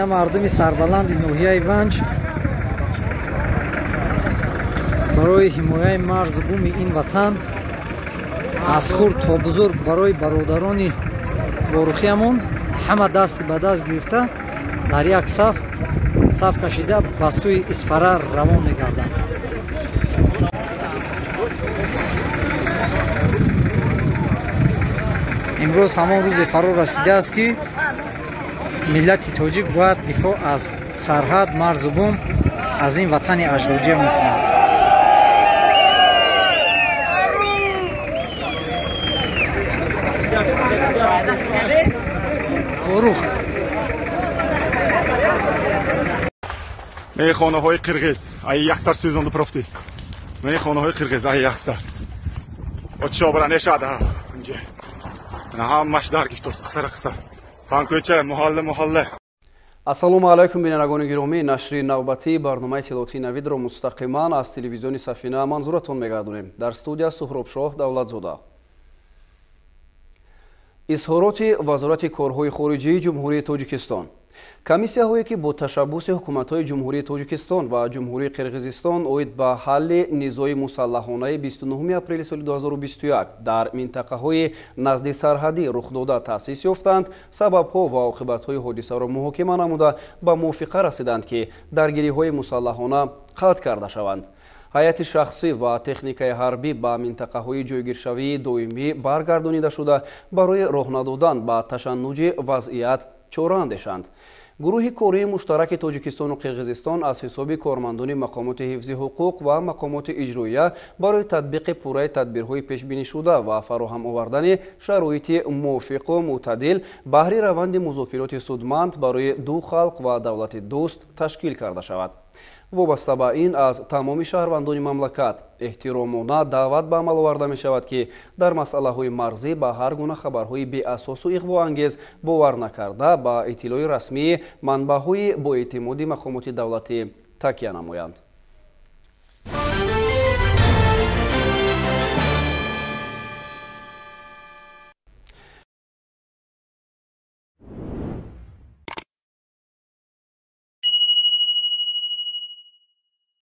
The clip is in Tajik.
اینا مردم سربلند نوحیه ونج برای حمایت مرز بوم این وطن از خرد تا بزرگ برای برادران ورخیمون همه دست به دست گرفته در یک صف کشیده به سوی اسفره روان می‌گردند. امروز همان روز فرا رسیده است که ملت تاجیک باید دفاع از سرحد مرز بوم از این وطن اجدادی می‌کند. خانه های قرغیز ای یک سر سوزنده پرفتی خانه های قرغیز ای یک سر چه برای نشده اینجا نه همش در گفتوست قصر فانکوچه محله. ассалому алайкум бинандагони гиромӣ. нашри навбатии барномаи иттилоотии навидро мустақиман аз телевизиони Сафина манзуратон мегардонем. дар студия Суҳробшоҳ Давлатзода. изҳороти вазорати корҳои хориҷии ҷумҳурии Тоҷикистон. комиссияҳое ки бо ташаббуси ҳукуматҳои ҷумҳурии Тоҷикистон ва ҷумҳурии Қирғизистон оид ба ҳалли низои мусаллаҳонаи 29 апрели соли 2021 дар минтақаҳои назди сарҳадӣ рухдода таъсис ёфтанд, сабабҳо ва оқибатҳои ҳодисаро муҳокима намуда ба мувофиқа расиданд ки даргириҳои мусаллаҳона қатъ карда шаванд. ҳайати шахсӣ ва техникаи ҳарбӣ ба минтақаҳои ҷойгиршавии доимӣ баргардонида шуда барои роҳ надодан ба ташаннуҷи вазъият чора андешанд. гурӯҳи кории муштараки Тоҷикистону Қирғизистон аз ҳисоби кормандони мақомоти ҳифзи ҳуқуқ ва мақомоти иҷроия барои татбиқи пурраи тадбирҳои пешбинишуда ва фароҳам овардани шароити мувофиқу мӯътадил баҳри раванди музокироти судманд барои ду халқ ва давлати дӯст ташкил карда шавад. вобаста ба ин аз тамоми шаҳрвандони мамлакат эҳтиромона даъват ба амал оварда мешавад ки дар масъалаҳои марзӣ ба ҳар гуна хабарҳои беасосу иғвоангез бовар накарда ба иттилои расмии манбаъҳои боэътимоди мақомоти давлатӣ такя намоянд.